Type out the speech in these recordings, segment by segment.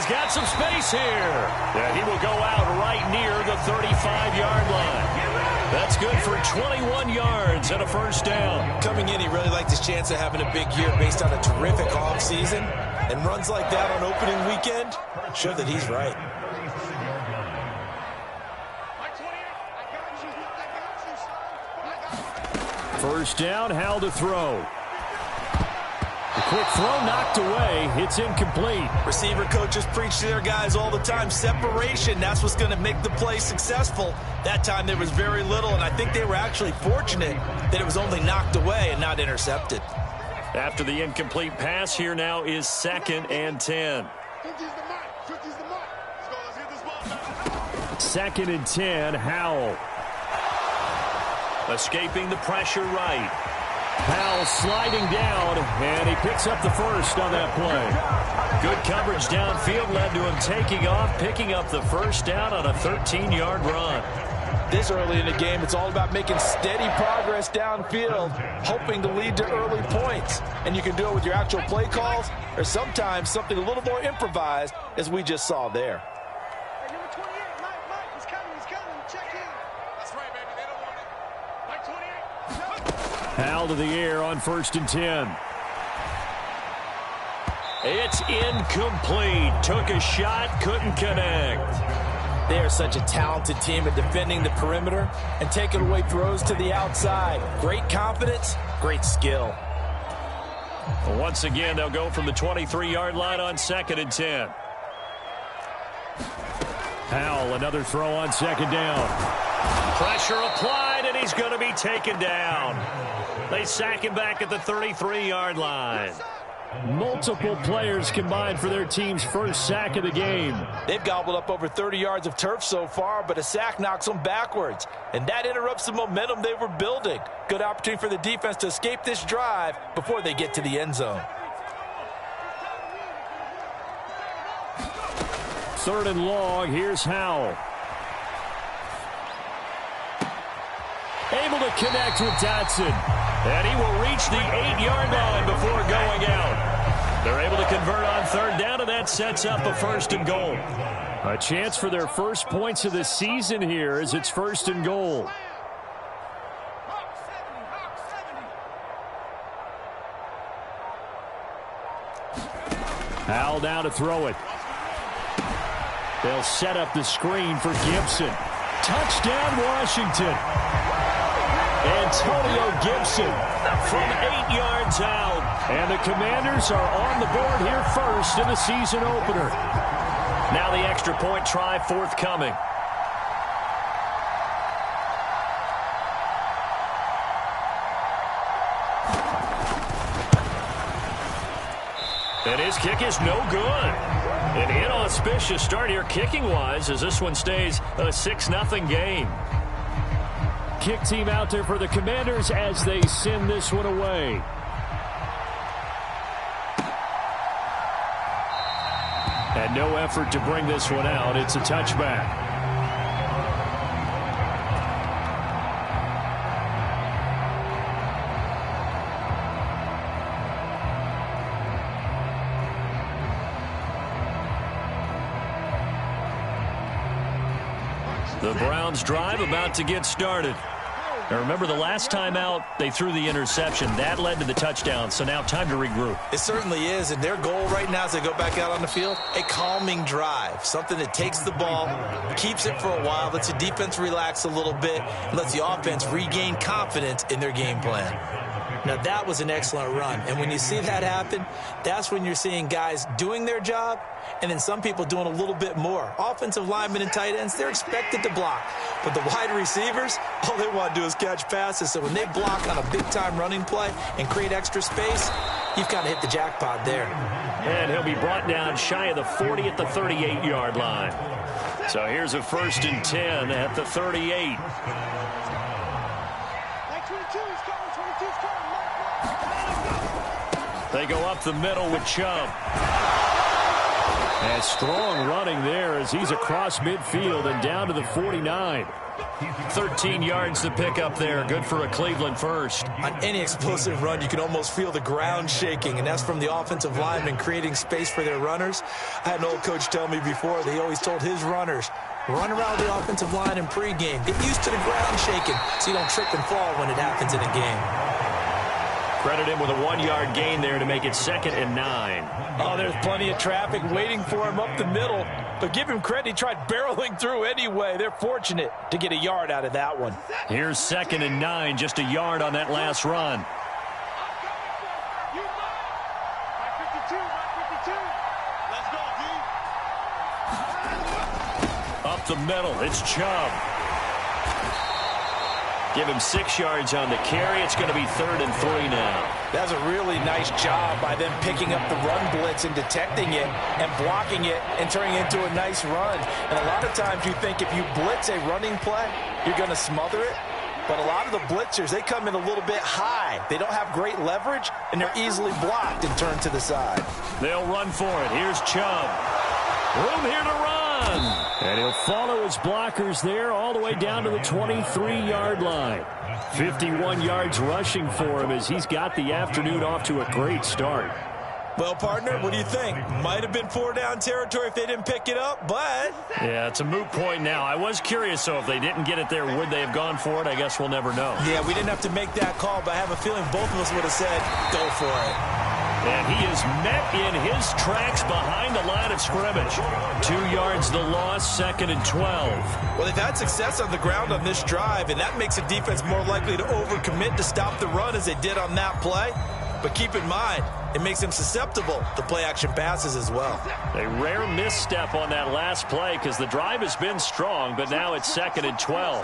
he's got some space here. And he will go out right near the 35-yard line. That's good for 21 yards and a first down. Coming in, he really liked his chance of having a big year based on a terrific offseason. And runs like that on opening weekend show that he's right. First down, Howell to throw. The quick throw knocked away. It's incomplete. Receiver coaches preach to their guys all the time. Separation, that's what's going to make the play successful. That time there was very little, and I think they were actually fortunate that it was only knocked away and not intercepted. After the incomplete pass, here now is 2nd and 10. 2nd and 10, Howell. Escaping the pressure right. Howell sliding down, and he picks up the first on that play. Good coverage downfield led to him taking off, picking up the first down on a 13-yard run. This early in the game, it's all about making steady progress downfield, hoping to lead to early points. And you can do it with your actual play calls, or sometimes something a little more improvised, as we just saw there. Howell to the air on 1st and 10. It's incomplete. Took a shot, couldn't connect. They are such a talented team at defending the perimeter and taking away throws to the outside. Great confidence, great skill. Once again, they'll go from the 23-yard line on 2nd and 10. Howell, another throw on 2nd down. Pressure applied, and he's going to be taken down. They sack him back at the 33-yard line. Multiple players combined for their team's first sack of the game. They've gobbled up over 30 yards of turf so far, but a sack knocks them backwards. And that interrupts the momentum they were building. Good opportunity for the defense to escape this drive before they get to the end zone. 3rd and long, here's Howell. Able to connect with Dotson. And he will reach the 8-yard line before going out. They're able to convert on 3rd down, and that sets up a 1st and goal. A chance for their first points of the season here as it's 1st and goal. Howell down to throw it. They'll set up the screen for Gibson. Touchdown, Washington. Antonio Gibson from 8 yards out. And the Commanders are on the board here first in the season opener. Now the extra point try forthcoming. And his kick is no good. An inauspicious start here kicking-wise as this one stays a 6-0 game. Kick team out there for the Commanders as they send this one away. And no effort to bring this one out. It's a touchback. The Browns drive about to get started. Now remember, the last time out, they threw the interception. That led to the touchdown, so now time to regroup. It certainly is, and their goal right now as they go back out on the field, a calming drive, something that takes the ball, keeps it for a while, lets the defense relax a little bit, and lets the offense regain confidence in their game plan. Now, that was an excellent run, and when you see that happen, that's when you're seeing guys doing their job, and then some people doing a little bit more. Offensive linemen and tight ends, they're expected to block. But the wide receivers, all they want to do is catch passes. So when they block on a big-time running play and create extra space, you've kind of hit the jackpot there. And he'll be brought down shy of the 40 at the 38-yard line. So here's a 1st and 10 at the 38. They go up the middle with Chubb. And strong running there as he's across midfield and down to the 49. 13 yards to pick up there. Good for a Cleveland first. On any explosive run, you can almost feel the ground shaking, and that's from the offensive linemen creating space for their runners. I had an old coach tell me before that he always told his runners, run around the offensive line in pregame. Get used to the ground shaking so you don't trip and fall when it happens in a game. Credit him with a 1-yard gain there to make it 2nd and 9. Oh, there's plenty of traffic waiting for him up the middle. But give him credit, he tried barreling through anyway. They're fortunate to get a yard out of that one. Here's 2nd and 9, just a yard on that last run. Up the middle, it's Chubb. Give him 6 yards on the carry. It's going to be 3rd and 3 now. That's a really nice job by them picking up the run blitz and detecting it and blocking it and turning it into a nice run. And a lot of times you think if you blitz a running play, you're going to smother it. But a lot of the blitzers, they come in a little bit high. They don't have great leverage, and they're easily blocked and turned to the side. They'll run for it. Here's Chubb. Room here to run. And he'll follow his blockers there all the way down to the 23-yard line. 51 yards rushing for him as he's got the afternoon off to a great start. Well, partner, what do you think? Might have been 4-down territory if they didn't pick it up, but... Yeah, it's a moot point now. I was curious, so if they didn't get it there, would they have gone for it? I guess we'll never know. Yeah, we didn't have to make that call, but I have a feeling both of us would have said, go for it. And he is met in his tracks behind the line of scrimmage. 2 yards the loss, 2nd and 12. Well, they've had success on the ground on this drive, and that makes the defense more likely to overcommit to stop the run as they did on that play. But keep in mind, it makes them susceptible to play-action passes as well. A rare misstep on that last play because the drive has been strong, but now it's 2nd and 12.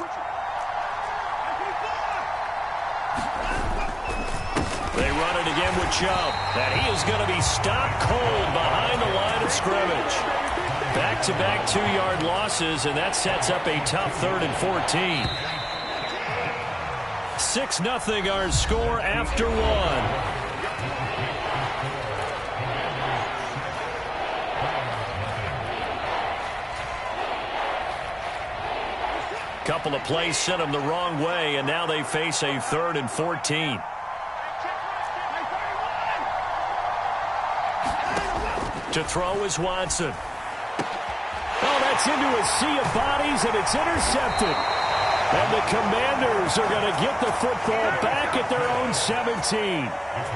They run it again with Chubb. And he is going to be stopped cold behind the line of scrimmage. Back-to-back 2-yard losses, and that sets up a tough 3rd and 14. 6-0 our score after 1. Couple of plays sent them the wrong way, and now they face a 3rd and 14. To throw is Watson. Oh, that's into a sea of bodies, and it's intercepted. And the Commanders are going to get the football back at their own 17.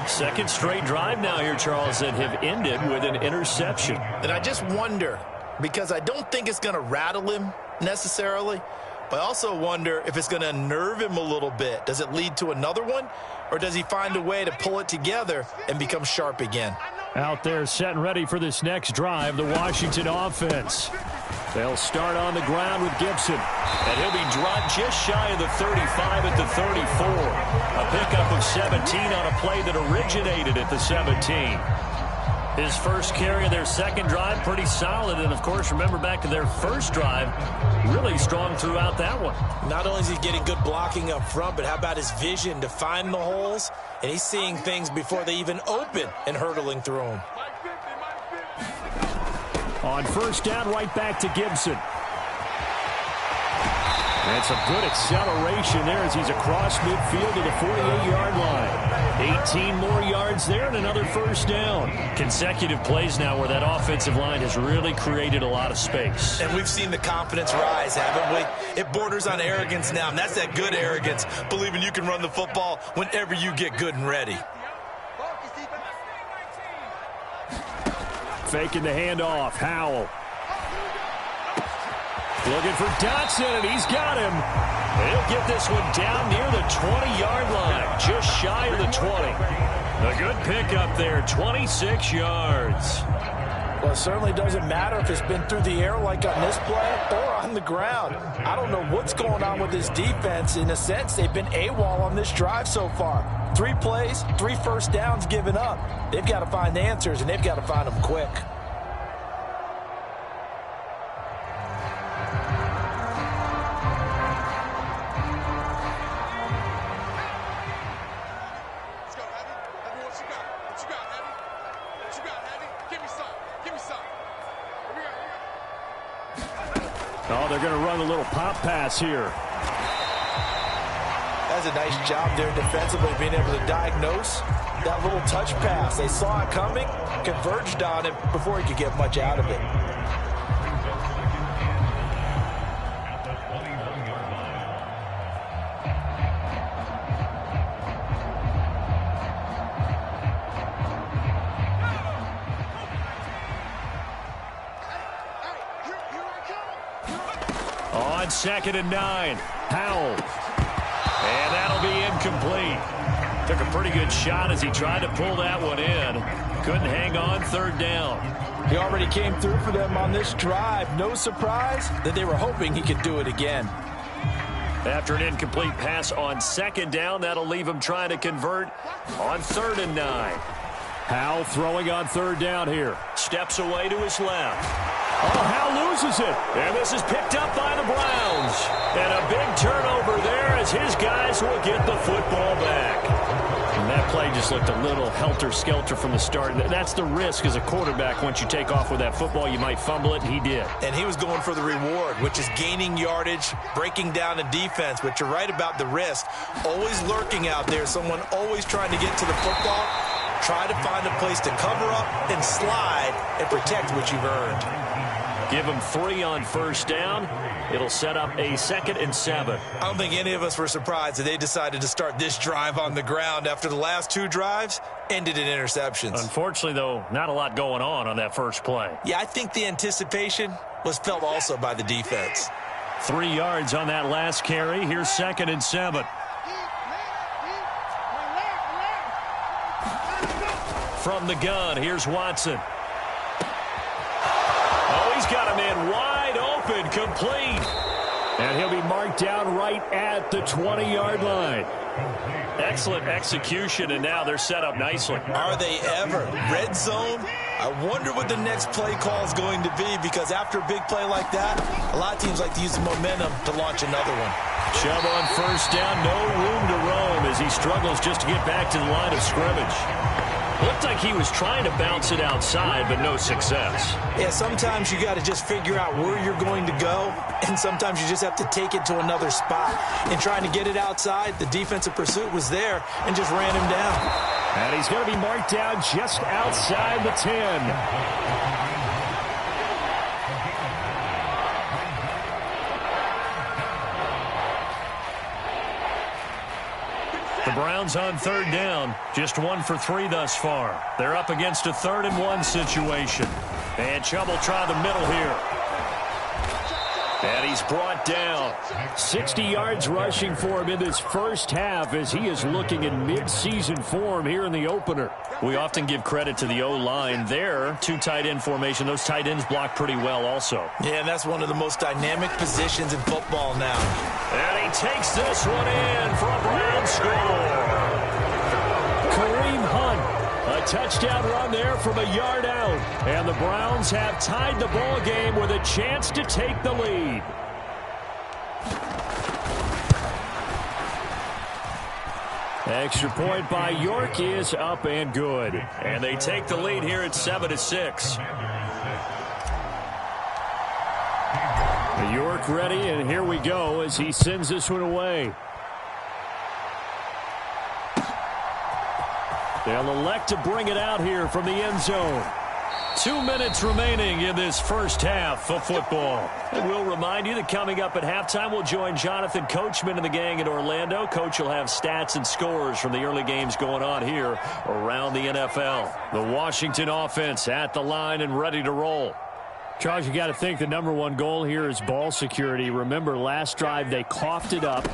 Second straight drive now here, Charles, that have ended with an interception. And I just wonder, because I don't think it's going to rattle him necessarily, but I also wonder if it's going to unnerve him a little bit. Does it lead to another one, or does he find a way to pull it together and become sharp again? Out there set and ready for this next drive, the Washington offense. They'll start on the ground with Gibson. And he'll be dropped just shy of the 35 at the 34. A pickup of 17 on a play that originated at the 17. His first carry of their second drive, pretty solid. And, of course, remember back to their first drive, really strong throughout that one. Not only is he getting good blocking up front, but how about his vision to find the holes? And he's seeing things before they even open and hurtling through them. On first down, right back to Gibson. And some good acceleration there as he's across midfield to the 48-yard line. 18 more yards there and another first down. Consecutive plays now where that offensive line has really created a lot of space. And we've seen the confidence rise, haven't we? It borders on arrogance now, and that's that good arrogance, believing you can run the football whenever you get good and ready. Faking the handoff, Howell. Looking for Dotson, and he's got him. He'll get this one down near the 20-yard line, just shy of the 20. A good pickup there, 26 yards. Well, it certainly doesn't matter if it's been through the air like on this play or on the ground. I don't know what's going on with this defense. In a sense, they've been AWOL on this drive so far. 3 plays, 3 first downs given up. They've got to find answers, and they've got to find them quick. Oh, they're going to run a little pop pass here. That's a nice job there defensively, being able to diagnose that little touch pass. They saw it coming, converged on it before he could get much out of it. On 2nd and 9, Howell. And that'll be incomplete. Took a pretty good shot as he tried to pull that one in. Couldn't hang on 3rd down. He already came through for them on this drive. No surprise that they were hoping he could do it again. After an incomplete pass on 2nd down, that'll leave him trying to convert on 3rd and 9. Howell throwing on 3rd down here. Steps away to his left. Oh, Howell loses it. And this is picked up by the Browns. And a big turnover there as his guys will get the football back. And that play just looked a little helter-skelter from the start. That's the risk as a quarterback. Once you take off with that football, you might fumble it, and he did. And he was going for the reward, which is gaining yardage, breaking down the defense. But you're right about the risk. Always lurking out there, someone always trying to get to the football. Try to find a place to cover up and slide and protect what you've earned. Give him 3 on 1st down. It'll set up a 2nd and 7. I don't think any of us were surprised that they decided to start this drive on the ground after the last 2 drives ended in interceptions. Unfortunately, though, not a lot going on that first play. Yeah, I think the anticipation was felt also by the defense. 3 yards on that last carry. Here's 2nd and 7. From the gun, here's Watson. Oh, he's got him in wide open, complete. And he'll be marked down right at the 20-yard line. Excellent execution, and now they're set up nicely. Are they ever? Red zone? I wonder what the next play call is going to be, because after a big play like that, a lot of teams like to use the momentum to launch another one. Chubb on 1st down, no room to roam as he struggles just to get back to the line of scrimmage. Looked like he was trying to bounce it outside, but no success. Yeah, sometimes you got to just figure out where you're going to go, and sometimes you just have to take it to another spot. And trying to get it outside, the defensive pursuit was there and just ran him down. And he's going to be marked down just outside the 10. The Browns on 3rd down, just 1 for 3 thus far. They're up against a 3rd and 1 situation. And Chubb will try the middle here. And he's brought down. 60 yards rushing for him in this first half as he is looking in mid-season form here in the opener. We often give credit to the O-line there. 2 tight end formation. Those tight ends block pretty well also. Yeah, and that's one of the most dynamic positions in football now. And he takes this one in for a Brown score. Kareem Hunt. A touchdown run there from a yard out. And the Browns have tied the ball game with a chance to take the lead. Extra point by York is up and good. And they take the lead here at 7-6. York ready, and here we go as he sends this one away. They'll elect to bring it out here from the end zone. 2 minutes remaining in this first half of football. And we'll remind you that coming up at halftime, we'll join Jonathan Coachman and the gang in Orlando. Coach will have stats and scores from the early games going on here around the NFL. The Washington offense at the line and ready to roll. Charles, you got to think the #1 goal here is ball security. Remember, last drive they coughed it up.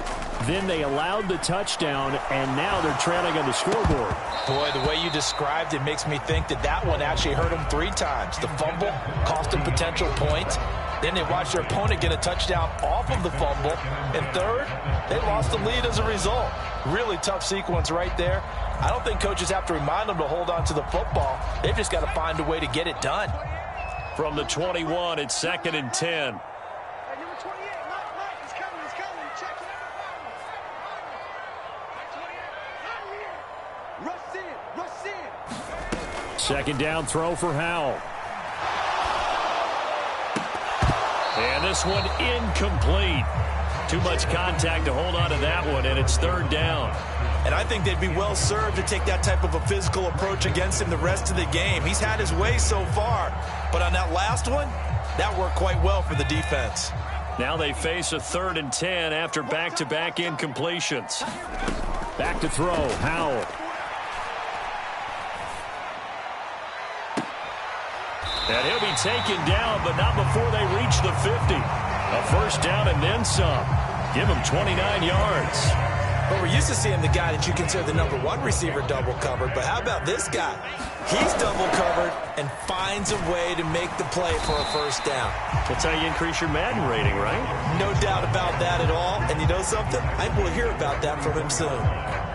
Then they allowed the touchdown, and now they're trailing on the scoreboard. Boy, the way you described it makes me think that that one actually hurt them 3 times. The fumble cost them potential points. Then they watched their opponent get a touchdown off of the fumble. And third, they lost the lead as a result. Really tough sequence right there. I don't think coaches have to remind them to hold on to the football. They've just got to find a way to get it done. From the 21, it's 2nd and 10. Second down throw for Howell. And this one incomplete. Too much contact to hold on to that one, and it's third down. And I think they'd be well served to take that type of a physical approach against him the rest of the game. He's had his way so far, but on that last one, that worked quite well for the defense. Now they face a 3rd and 10 after back-to-back incompletions. Back to throw, Howell. And he'll be taken down, but not before they reach the 50. A first down and then some. Give him 29 yards. But we're used to seeing the guy that you consider the #1 receiver double covered. But how about this guy? He's double covered and finds a way to make the play for a first down. That's how you increase your Madden rating, right? No doubt about that at all. And you know something? I will hear about that from him soon.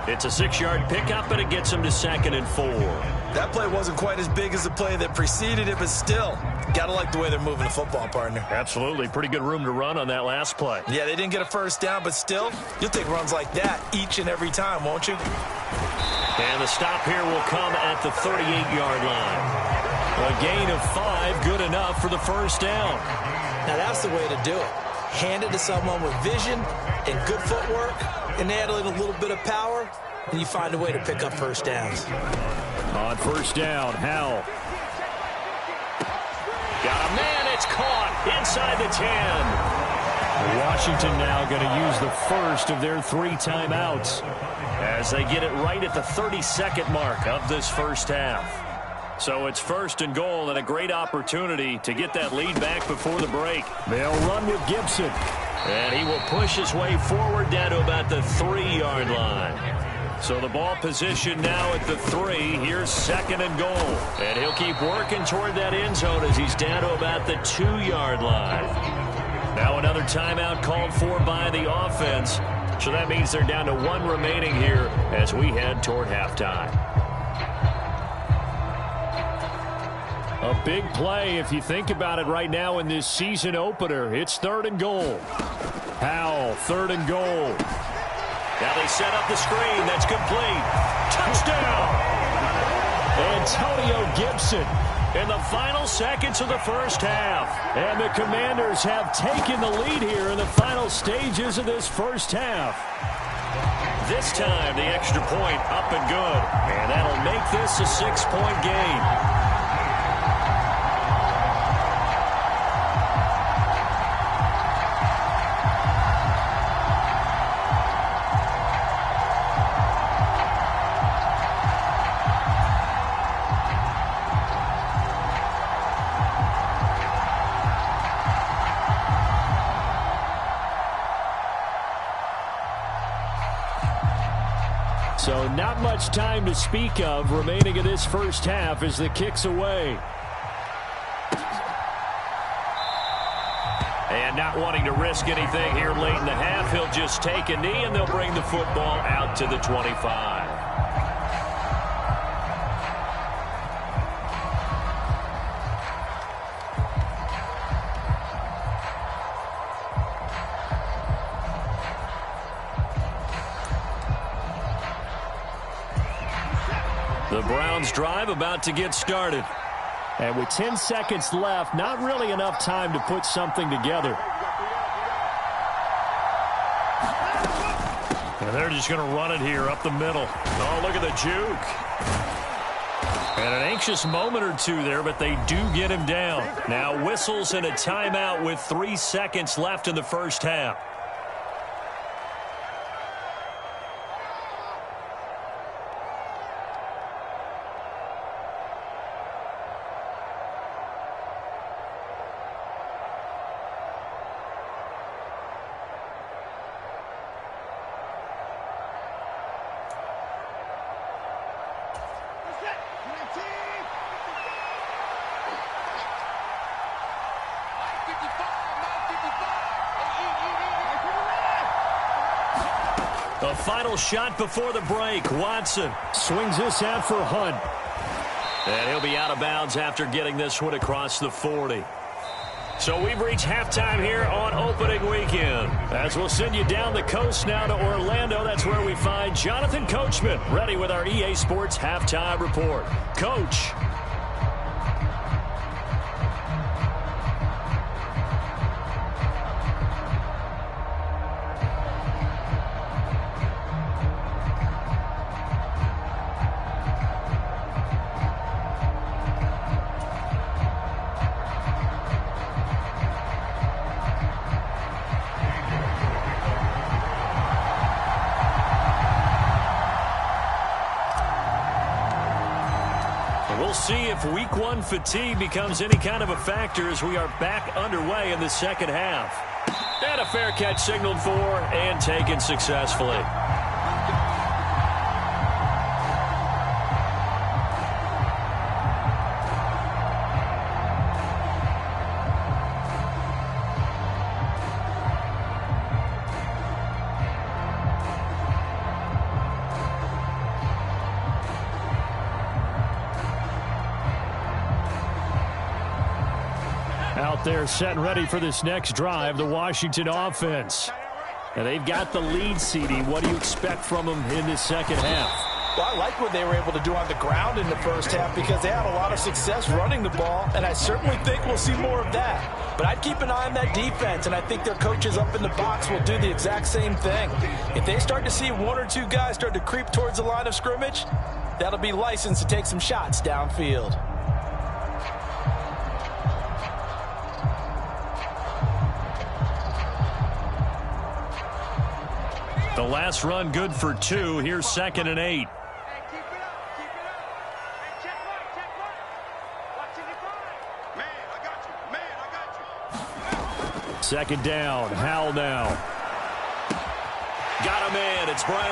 It's a 6-yard pickup, and it gets him to 2nd and 4. That play wasn't quite as big as the play that preceded it, but still, got to like the way they're moving the football, partner. Absolutely. Pretty good room to run on that last play. Yeah, they didn't get a first down, but still, you'll take runs like that each and every time, won't you? And the stop here will come at the 38-yard line. A gain of 5, good enough for the first down. Now, that's the way to do it. Hand it to someone with vision and good footwork, and add in a little bit of power, and you find a way to pick up first downs. On first down, Howell. Got a man, it's caught inside the 10. Washington now going to use the first of their 3 timeouts as they get it right at the 32nd mark of this first half. So it's 1st and goal, and a great opportunity to get that lead back before the break. They'll run with Gibson. And he will push his way forward down to about the 3-yard line. So the ball position now at the 3. Here's 2nd and goal. And he'll keep working toward that end zone as he's down to about the 2-yard line. Now another timeout called for by the offense. So that means they're down to 1 remaining here as we head toward halftime. A big play if you think about it right now in this season opener. It's 3rd and goal. Howell, 3rd and goal. Now they set up the screen. That's complete. Touchdown! Antonio Gibson in the final seconds of the first half. And the Commanders have taken the lead here in the final stages of this first half. This time the extra point up and good. And that'll make this a 6-point game. So not much time to speak of remaining in this first half as the kick's away. And not wanting to risk anything here late in the half, he'll just take a knee and they'll bring the football out to the 25. The Browns drive about to get started. And with 10 seconds left, not really enough time to put something together. And they're just going to run it here up the middle. Oh, look at the juke. And an anxious moment or two there, but they do get him down. Now whistles and a timeout with 3 seconds left in the first half. The final shot before the break. Watson swings this out for Hunt. And he'll be out of bounds after getting this one across the 40. So we've reached halftime here on opening weekend. As we'll send you down the coast now to Orlando. That's where we find Jonathan Coachman ready with our EA Sports halftime report. Coach. we'll see if week one fatigue becomes any kind of a factor as we are back underway in the second half. And a fair catch signaled for and taken successfully. Out there set and ready for this next drive, the Washington offense. And they've got the lead, CD. What do you expect from them in this second half? Well, I like what they were able to do on the ground in the first half because they had a lot of success running the ball, and I certainly think we'll see more of that. But I'd keep an eye on that defense, and I think their coaches up in the box will do the exact same thing. If they start to see one or two guys start to creep towards the line of scrimmage, that'll be licensed to take some shots downfield. The last run good for 2. Here's 2nd and 8. Second down. Howell now. Got a man. It's Brown.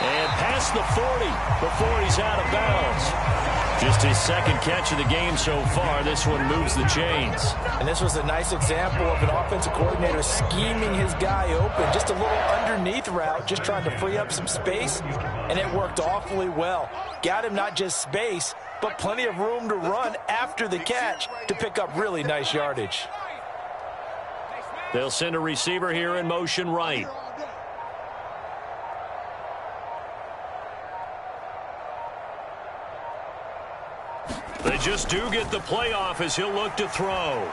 And past the 40 before he's out of bounds. Just his second catch of the game so far. This one moves the chains. And this was a nice example of an offensive coordinator scheming his guy open. Just a little underneath route, just trying to free up some space, and it worked awfully well. Got him not just space, but plenty of room to run after the catch to pick up really nice yardage. They'll send a receiver here in motion right. They just do get the playoff as he'll look to throw.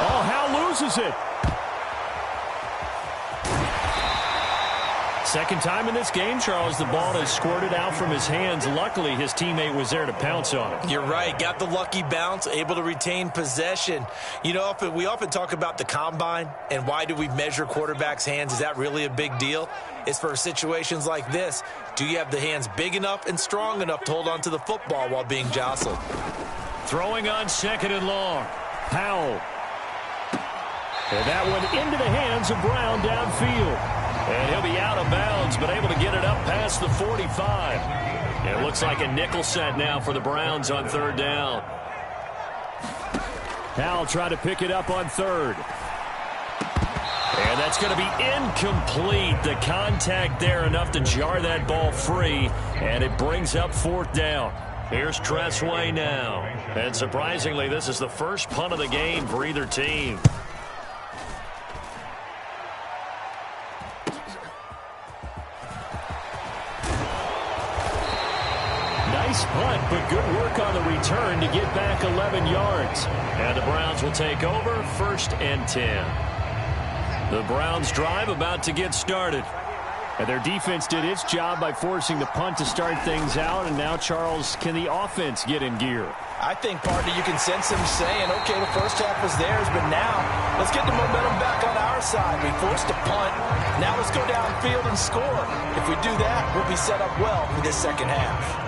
Oh, Howell loses it. Second time in this game, Charles, the ball has squirted out from his hands. Luckily, his teammate was there to pounce on it. You're right. Got the lucky bounce, able to retain possession. You know, we often talk about the combine and why do we measure quarterbacks' hands. Is that really a big deal? It's for situations like this. Do you have the hands big enough and strong enough to hold on to the football while being jostled? Throwing on 2nd and long. Howell. And that one into the hands of Brown downfield. And he'll be out of bounds, but able to get it up past the 45. And it looks like a nickel set now for the Browns on 3rd down. Howell trying to pick it up on 3rd. And that's going to be incomplete. The contact there enough to jar that ball free. And it brings up 4th down. Here's Tressway now. And surprisingly, this is the first punt of the game for either team. Nice punt, but good work on the return to get back 11 yards. And the Browns will take over 1st and 10. The Browns drive about to get started. And their defense did its job by forcing the punt to start things out. And now, Charles, can the offense get in gear? I think, partner, you can sense them saying, okay, the first half was theirs, but now let's get the momentum back on our side. We forced a punt. Now let's go downfield and score. If we do that, we'll be set up well for this second half.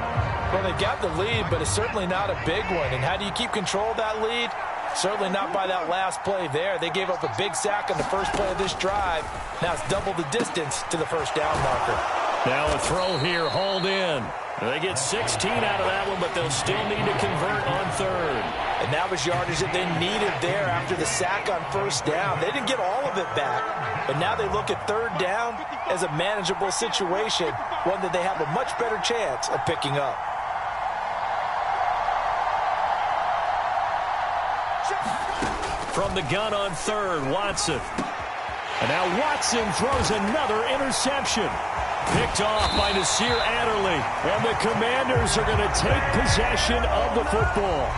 Well, they got the lead, but it's certainly not a big one. And how do you keep control of that lead? Certainly not by that last play there. They gave up a big sack on the first play of this drive. Now it's double the distance to the 1st down marker. Now a throw here, hauled in. They get 16 out of that one, but they'll still need to convert on 3rd. And that was yardage that they needed there after the sack on 1st down. They didn't get all of it back, but now they look at 3rd down as a manageable situation, one that they have a much better chance of picking up. From the gun on 3rd, Watson. And now Watson throws another interception. Picked off by Nasir Adderley. And the Commanders are going to take possession of the football.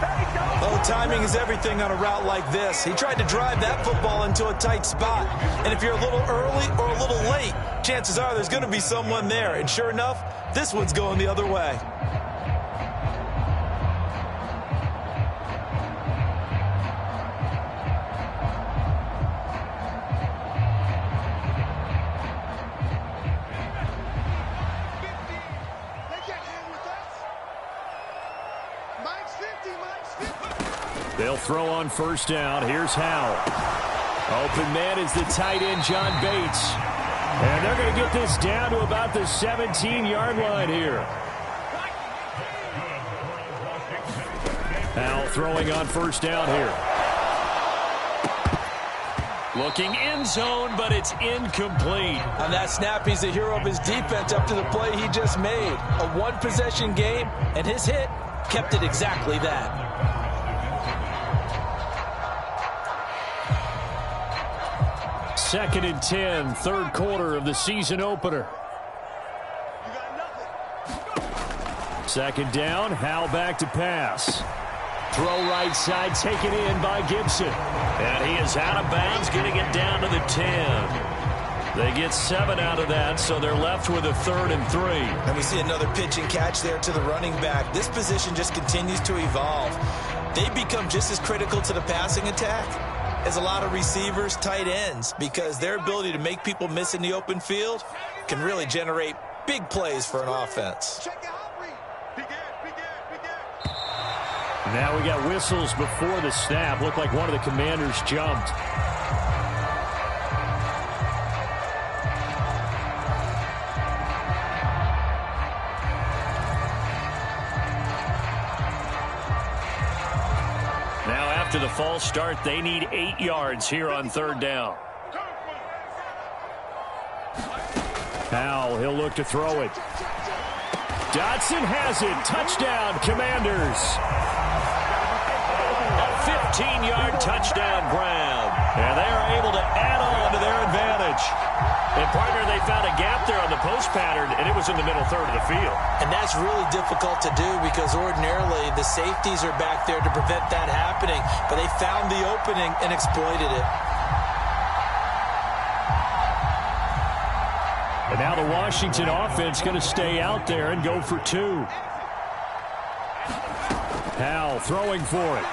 Oh, timing is everything on a route like this. He tried to drive that football into a tight spot. And if you're a little early or a little late, chances are there's going to be someone there. And sure enough, this one's going the other way. They'll throw on first down. Here's Howell. Open man is the tight end, John Bates. And they're going to get this down to about the 17-yard line here. Howell throwing on first down here. Looking end zone, but it's incomplete. On that snap, he's the hero of his defense up to the play he just made. A one-possession game, and his hit kept it exactly that. Second and 10, third quarter of the season opener. Second down, Howell back to pass. Throw right side, taken in by Gibson. And he is out of bounds, getting it down to the 10. They get 7 out of that, so they're left with a 3rd and 3. And we see another pitch and catch there to the running back. This position just continues to evolve. They become just as critical to the passing attack as a lot of receivers, tight ends, because their ability to make people miss in the open field can really generate big plays for an offense. Now we got whistles before the snap. Looked like one of the Commanders jumped. Now after the false start, they need 8 yards here on third down. Howell, he'll look to throw it. Dotson has it. Touchdown, Commanders. 15-yard touchdown grab. And they are able to add on to their advantage. And, partner, they found a gap there on the post pattern, and it was in the middle third of the field. And that's really difficult to do because ordinarily the safeties are back there to prevent that happening. But they found the opening and exploited it. And now the Washington offense going to stay out there and go for 2. Howell throwing for it.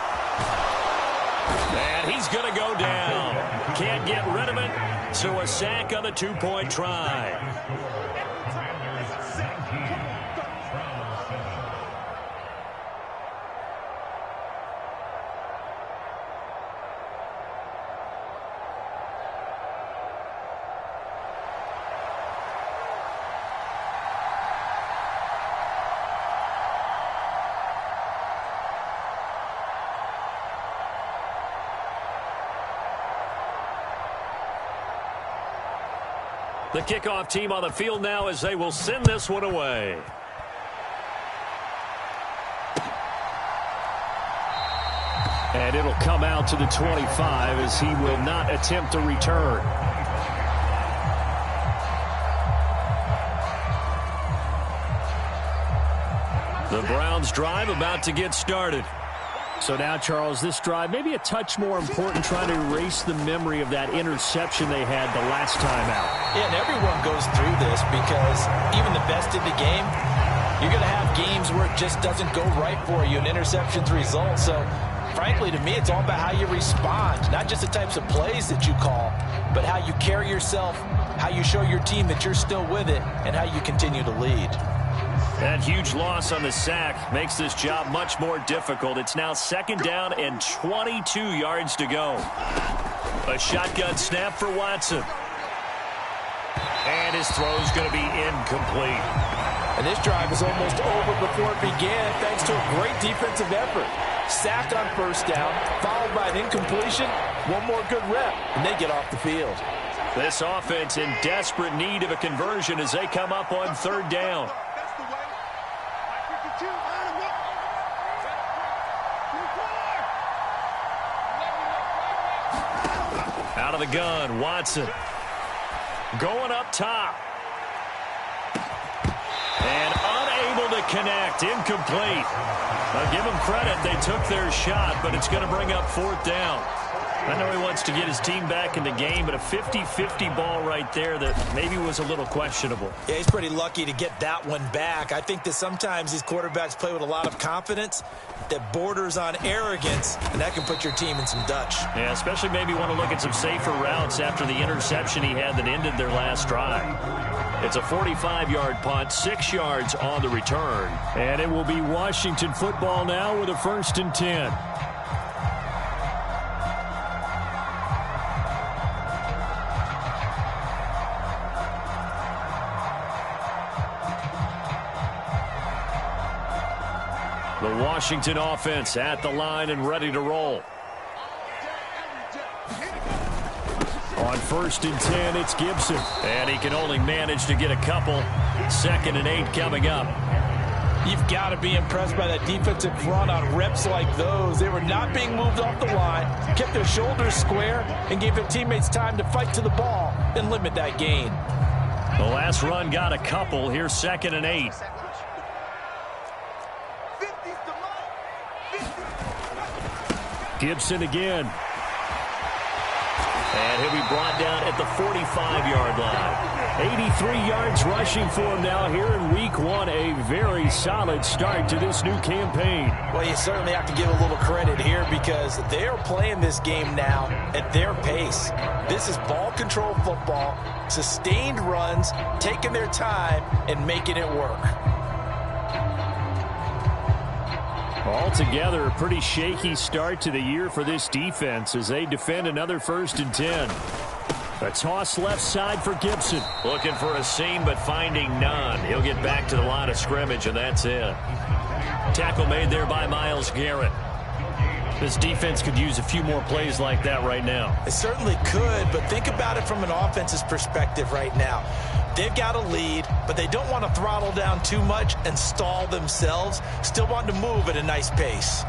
And he's going to go down. Can't get rid of it, so a sack on the 2-point try. The kickoff team on the field now as they will send this one away. And it'll come out to the 25 as he will not attempt a return. The Browns drive about to get started. So now, Charles, this drive maybe a touch more important, trying to erase the memory of that interception they had the last time out. Yeah, and everyone goes through this because even the best in the game, you're going to have games where it just doesn't go right for you and interceptions result. So, frankly, to me, it's all about how you respond, not just the types of plays that you call, but how you carry yourself, how you show your team that you're still with it, and how you continue to lead. That huge loss on the sack makes this job much more difficult. It's now second down and 22 yards to go. A shotgun snap for Watson. And his throw's going to be incomplete. And this drive is almost over before it began thanks to a great defensive effort. Sack on first down, followed by an incompletion. One more good rep, and they get off the field. This offense in desperate need of a conversion as they come up on third down. Out of the gun, Watson. Going up top. And unable to connect. Incomplete. I'll give them credit. They took their shot, but it's going to bring up fourth down. I know he wants to get his team back in the game, but a 50-50 ball right there that maybe was a little questionable. Yeah, he's pretty lucky to get that one back. I think that sometimes these quarterbacks play with a lot of confidence that borders on arrogance, and that can put your team in some Dutch. Yeah, especially maybe want to look at some safer routes after the interception he had that ended their last drive. It's a 45-yard punt, 6 yards on the return. And it will be Washington football now with a 1st and 10. The Washington offense at the line and ready to roll. On 1st and 10, it's Gibson. And he can only manage to get a couple. 2nd and 8 coming up. You've got to be impressed by that defensive front on reps like those. They were not being moved off the line, kept their shoulders square, and gave their teammates time to fight to the ball and limit that gain. The last run got a couple. Here's 2nd and 8. Gibson again. And he'll be brought down at the 45-yard line. 83 yards rushing for him now here in week 1. A very solid start to this new campaign. Well, you certainly have to give a little credit here because they are playing this game now at their pace. This is ball control football, sustained runs, taking their time, and making it work. Altogether, a pretty shaky start to the year for this defense as they defend another 1st and 10. A toss left side for Gibson. Looking for a seam, but finding none. He'll get back to the line of scrimmage, and that's it. Tackle made there by Myles Garrett. This defense could use a few more plays like that right now. It certainly could, but think about it from an offense's perspective right now. They've got a lead, but they don't want to throttle down too much and stall themselves. Still want to move at a nice pace.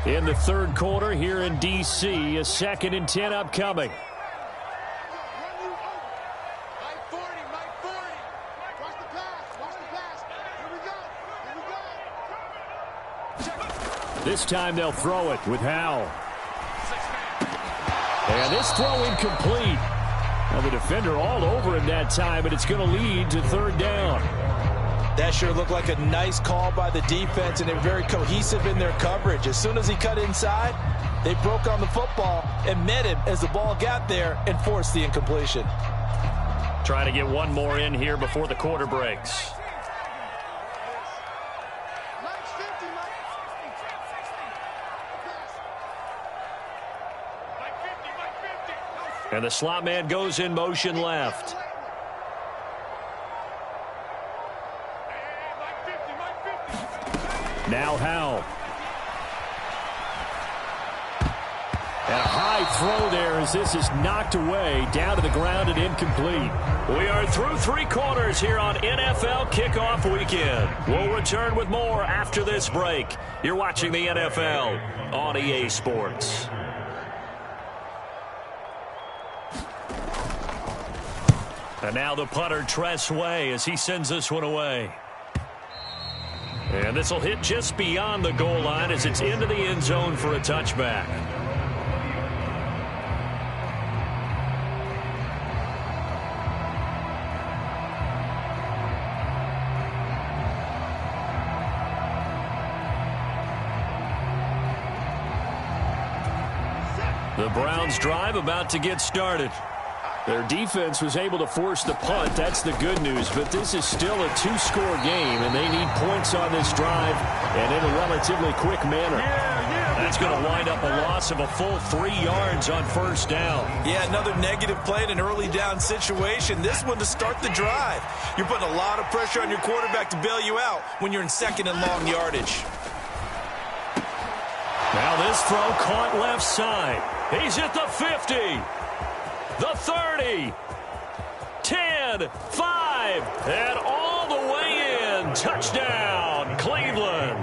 In the 3rd quarter here in D.C., a 2nd and 10 upcoming. This time they'll throw it with Howell. And this throw incomplete. Now the defender all over him that time, but it's going to lead to 3rd down. That sure looked like a nice call by the defense, and they're very cohesive in their coverage. As soon as he cut inside, they broke on the football and met him as the ball got there and forced the incompletion. Trying to get one more in here before the quarter breaks. And the slot man goes in motion left. Now Howell. And a high throw there as this is knocked away, down to the ground and incomplete. We are through 3 quarters here on NFL Kickoff Weekend. We'll return with more after this break. You're watching the NFL on EA Sports. And now the punter, Tress Way, as he sends this one away. And this will hit just beyond the goal line as it's into the end zone for a touchback. The Browns drive about to get started. Their defense was able to force the punt. That's the good news. But this is still a 2-score game, and they need points on this drive and in a relatively quick manner. That's going to wind up a loss of a full 3 yards on 1st down. Yeah, another negative play in an early down situation. This one to start the drive. You're putting a lot of pressure on your quarterback to bail you out when you're in 2nd and long yardage. Now this throw caught left side. He's at the 50. The 30, 10, 5, and all the way in. Touchdown, Cleveland.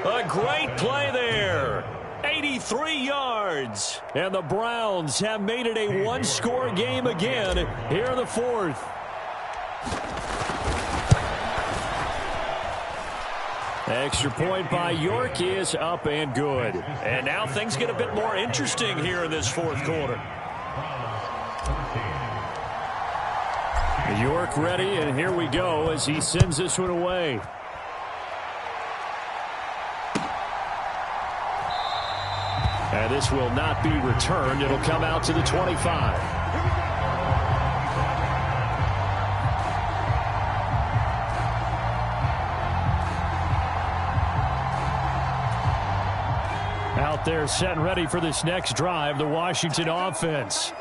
A great play there. 83 yards. And the Browns have made it a 1-score game again here in the 4th. Extra point by York is up and good. And now things get a bit more interesting here in this 4th quarter. York ready, and here we go as he sends this one away. And this will not be returned. It'll come out to the 25. Out there set and ready for this next drive, the Washington offense.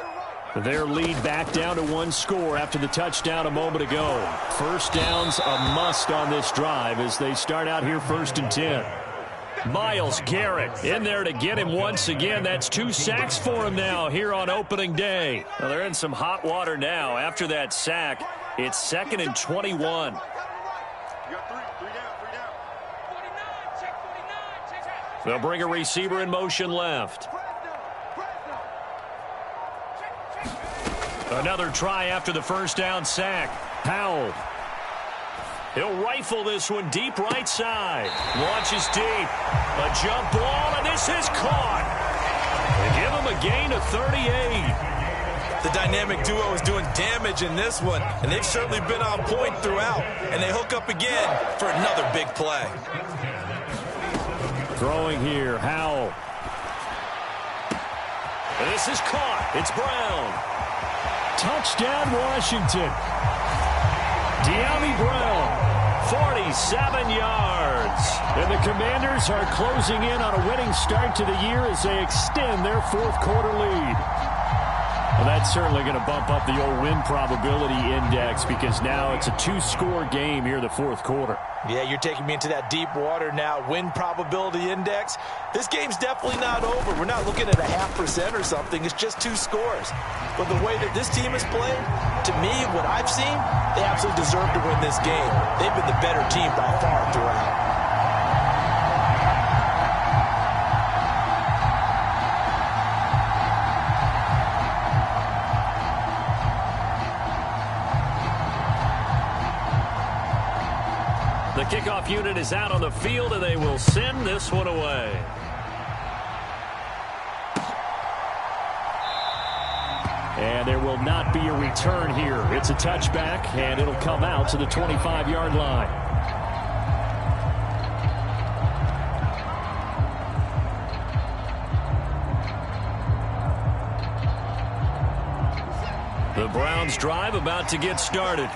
Their lead back down to one score after the touchdown a moment ago. First down's a must on this drive as they start out here 1st and 10. Myles Garrett in there to get him once again. That's 2 sacks for him now here on opening day. Well, they're in some hot water now. After that sack, it's 2nd and 21. They'll bring a receiver in motion left. Another try after the first down sack. Powell. He'll rifle this one deep right side. Launches deep. A jump ball, and this is caught. They give him a gain of 38. The dynamic duo is doing damage in this one, and they've certainly been on point throughout. And they hook up again for another big play. Throwing here, Howell. And this is caught. It's Brown. Touchdown, Washington. De'Ami Brown, 47 yards. And the Commanders are closing in on a winning start to the year as they extend their 4th quarter lead. Well, that's certainly going to bump up the old win probability index because now it's a 2-score game here in the 4th quarter. Yeah, you're taking me into that deep water now. Win probability index. This game's definitely not over. We're not looking at a 0.5% or something. It's just 2 scores. But the way that this team has played, to me, what I've seen, they absolutely deserve to win this game. They've been the better team by far throughout. The kickoff unit is out on the field, and they will send this one away. And there will not be a return here. It's a touchback, and it'll come out to the 25-yard line. The Browns drive about to get started.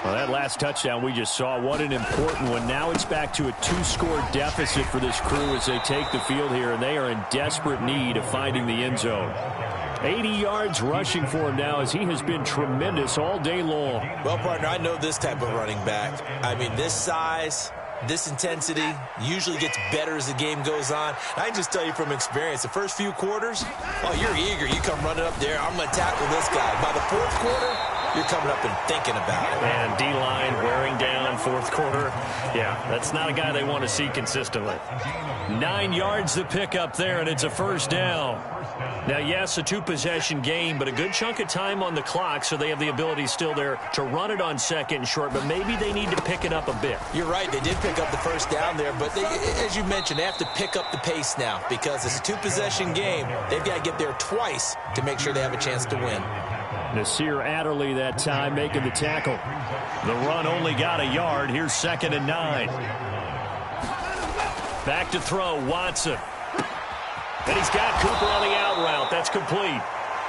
Well, that last touchdown we just saw, what an important one. Now it's back to a 2-score deficit for this crew as they take the field here, and they are in desperate need of finding the end zone. 80 yards rushing for him now as he has been tremendous all day long. Well, partner, I know this type of running back. I mean, this size, this intensity usually gets better as the game goes on. I can just tell you from experience, the first few quarters, oh, you're eager. You come running up there, I'm going to tackle this guy. By the 4th quarter, you're coming up and thinking about it. And D-line wearing down 4th quarter. Yeah, that's not a guy they want to see consistently. 9 yards to pick up there, and it's a first down. Now, yes, a 2-possession game, but a good chunk of time on the clock, so they have the ability still there to run it on 2nd and short, but maybe they need to pick it up a bit. You're right. They did pick up the first down there, but they, as you mentioned, they have to pick up the pace now because it's a 2-possession game. They've got to get there twice to make sure they have a chance to win. Nasir Adderley that time making the tackle. The run only got a yard. Here's 2nd and 9. Back to throw, Watson. And he's got Cooper on the out route. That's complete.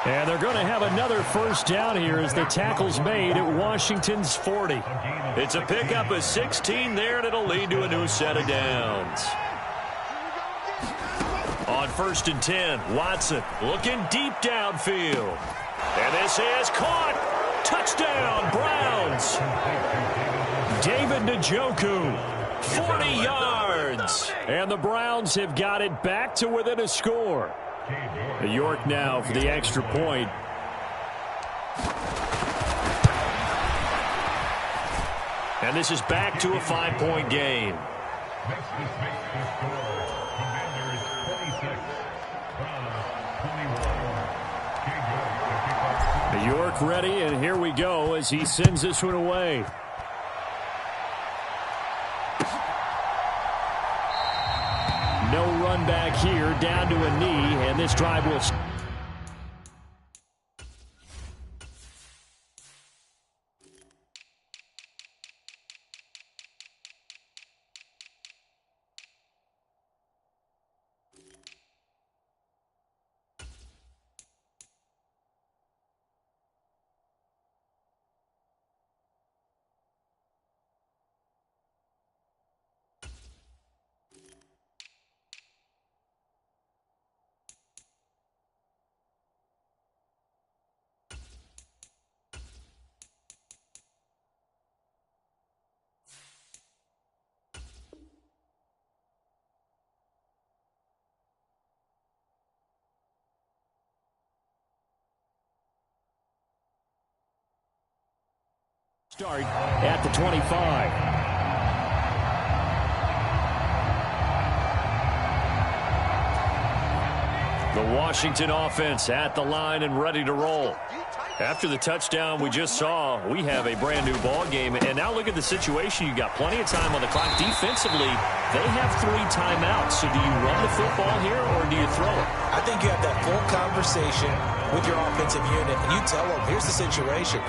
And they're going to have another first down here as the tackle's made at Washington's 40. It's a pickup of 16 there, and it'll lead to a new set of downs. On 1st and 10, Watson looking deep downfield. And this is caught. Touchdown, Browns. David Njoku, 40 yards. And the Browns have got it back to within a score. York now for the extra point. And this is back to a 5-point game. York ready, and here we go as he sends this one away. No run back here, down to a knee, and this drive will Start at the 25. The Washington offense at the line and ready to roll. After the touchdown we just saw, we have a brand new ball game. And now look at the situation. You got plenty of time on the clock. Defensively, they have 3 timeouts. So do you run the football here or do you throw it? I think you have that full conversation with your offensive unit, and you tell them, here's the situation.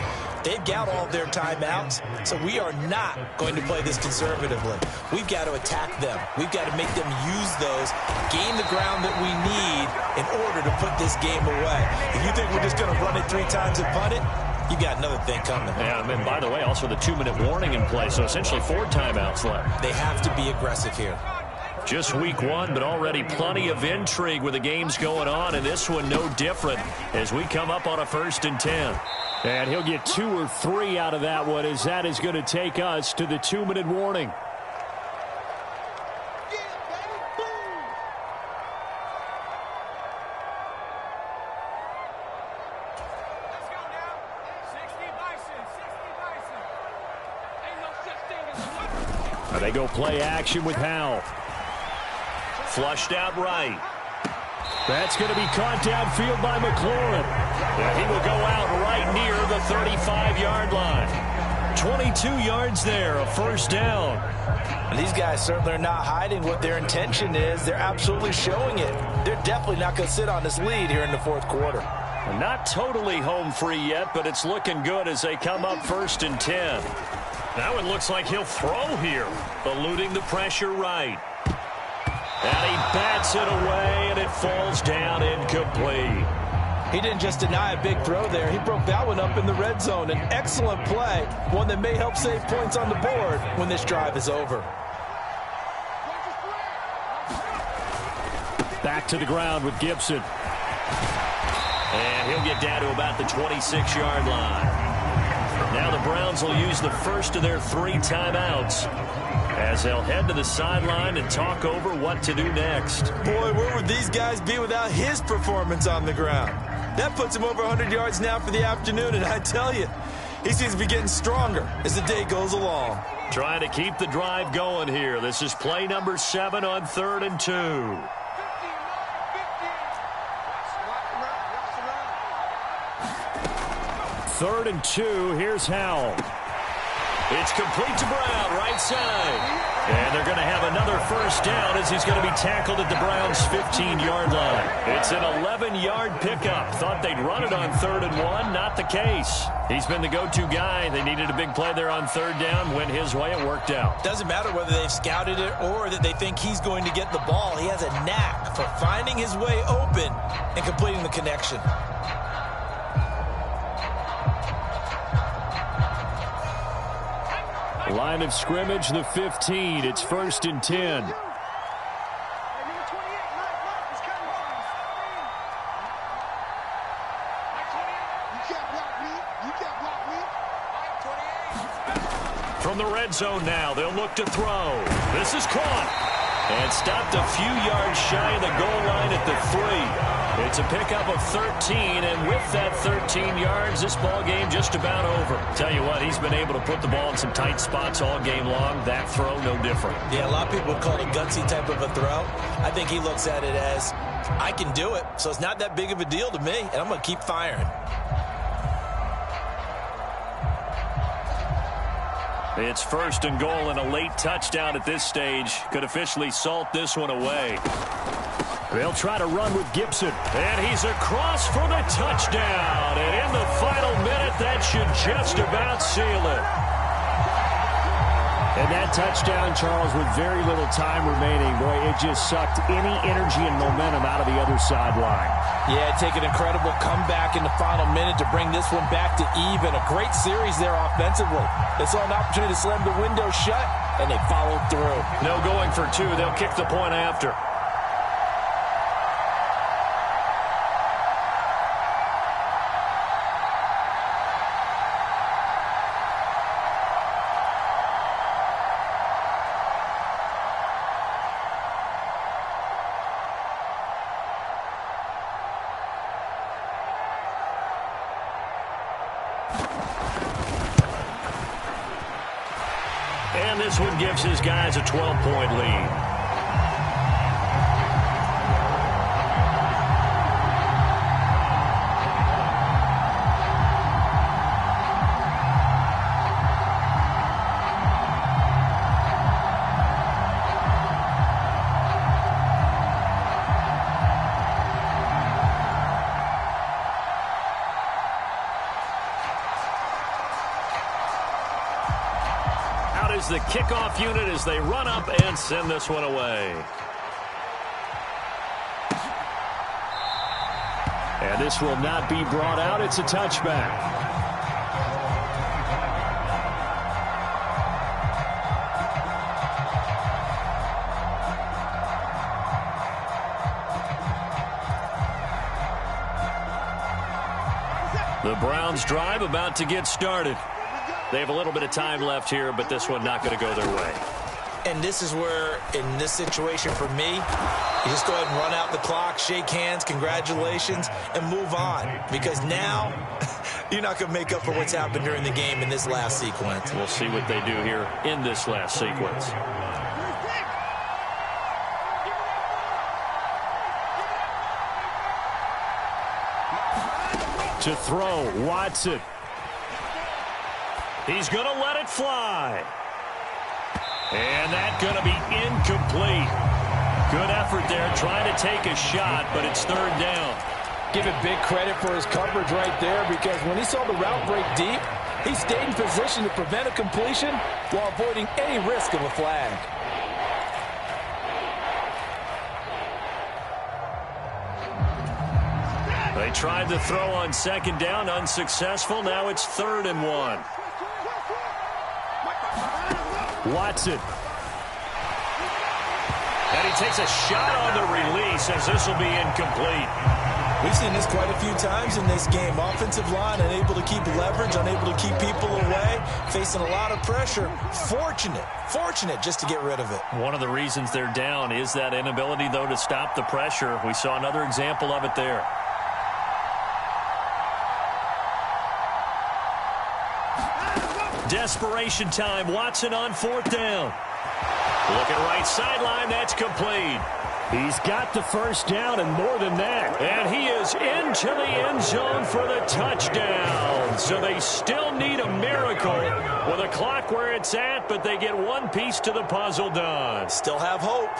They've got all their timeouts, so we are not going to play this conservatively. We've got to attack them. We've got to make them use those, gain the ground that we need in order to put this game away. If you think we're just going to run it 3 times and punt it, you got another thing coming. Yeah, and by the way, also the 2-minute warning in play, so essentially 4 timeouts left. They have to be aggressive here. Just week 1, but already plenty of intrigue with the games going on, and this one no different as we come up on a 1st and 10. And he'll get 2 or 3 out of that one, as that is going to take us to the 2-minute warning. They go play action with Howell. Flushed out right. That's going to be caught downfield by McLaurin. And he will go out right near the 35-yard line. 22 yards there, a 1st down. And these guys certainly are not hiding what their intention is. They're absolutely showing it. They're definitely not going to sit on this lead here in the 4th quarter. Not totally home free yet, but it's looking good as they come up 1st and 10. Now it looks like he'll throw here, eluding the pressure right. And he bats it away, and it falls down incomplete. He didn't just deny a big throw there. He broke that one up in the red zone. An excellent play, one that may help save points on the board when this drive is over. Back to the ground with Gibson. And he'll get down to about the 26-yard line. Now the Browns will use the first of their 3 timeouts as they'll head to the sideline and talk over what to do next. Boy, where would these guys be without his performance on the ground? That puts him over 100 yards now for the afternoon, and I tell you, he seems to be getting stronger as the day goes along. Trying to keep the drive going here. This is play number 7 on 3rd and 2. Third and 2, here's Howell. It's complete to Brown, right side. And they're going to have another 1st down as he's going to be tackled at the Browns' 15-yard line. It's an 11-yard pickup. Thought they'd run it on 3rd and 1. Not the case. He's been the go-to guy. They needed a big play there on 3rd down. Went his way. It worked out. Doesn't matter whether they've scouted it or that they think he's going to get the ball. He has a knack for finding his way open and completing the connection. Line of scrimmage, the 15. It's 1st and 10. From the red zone now, they'll look to throw. This is caught. And stopped a few yards shy of the goal line at the 3. It's a pickup of 13, and with that 13 yards, this ball game just about over. Tell you what, he's been able to put the ball in some tight spots all game long. That throw, no different. Yeah, a lot of people would call it a gutsy type of a throw. I think he looks at it as, I can do it, so it's not that big of a deal to me, and I'm going to keep firing. It's 1st and goal and a late touchdown at this stage. Could officially salt this one away. They'll try to run with Gibson. And he's across for the touchdown. And in the final minute, that should just about seal it. And that touchdown, Charles, with very little time remaining, boy, it just sucked any energy and momentum out of the other sideline. Yeah, take an incredible comeback in the final minute to bring this one back to even. A great series there offensively. They saw an opportunity to slam the window shut, and they followed through. No going for 2. They'll kick the point after. And this one gives his guys a 12-point lead. Is the kickoff unit as they run up and send this one away. And this will not be brought out. It's a touchback. The Browns drive about to get started. They have a little bit of time left here, but this one not going to go their way. And this is where, in this situation for me, you just go ahead and run out the clock, shake hands, congratulations, and move on. Because now, you're not going to make up for what's happened during the game in this last sequence. We'll see what they do here in this last sequence. To throw, Watson. He's going to let it fly. And that's going to be incomplete. Good effort there trying to take a shot, but it's third down. Give it big credit for his coverage right there, because when he saw the route break deep, he stayed in position to prevent a completion while avoiding any risk of a flag. They tried to throw on second down, unsuccessful. Now it's 3rd and 1. Watson. And he takes a shot on the release as this will be incomplete. We've seen this quite a few times in this game. Offensive line unable to keep leverage, unable to keep people away, facing a lot of pressure. Fortunate just to get rid of it. One of the reasons they're down is that inability, though, to stop the pressure. We saw another example of it there. Desperation time. Watson on 4th down. Looking right sideline. That's complete. He's got the first down and more than that. And he is into the end zone for the touchdown. So they still need a miracle with a clock where it's at, but they get one piece to the puzzle done. Still have hope.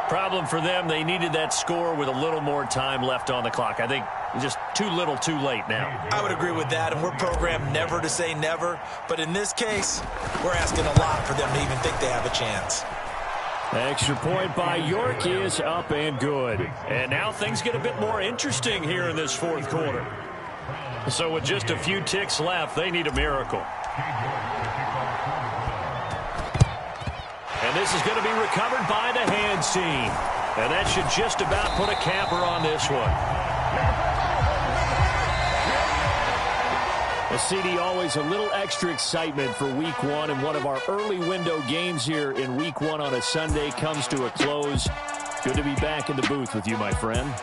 Problem for them, they needed that score with a little more time left on the clock. I think just too little too late now. I would agree with that, and we're programmed never to say never. But in this case, we're asking a lot for them to even think they have a chance. Extra point by York is up and good. And now things get a bit more interesting here in this 4th quarter. So with just a few ticks left, they need a miracle. And this is going to be recovered by the hands team. And that should just about put a capper on this one. A CD, always a little extra excitement for Week 1, and one of our early window games here in Week 1 on a Sunday comes to a close. Good to be back in the booth with you, my friend.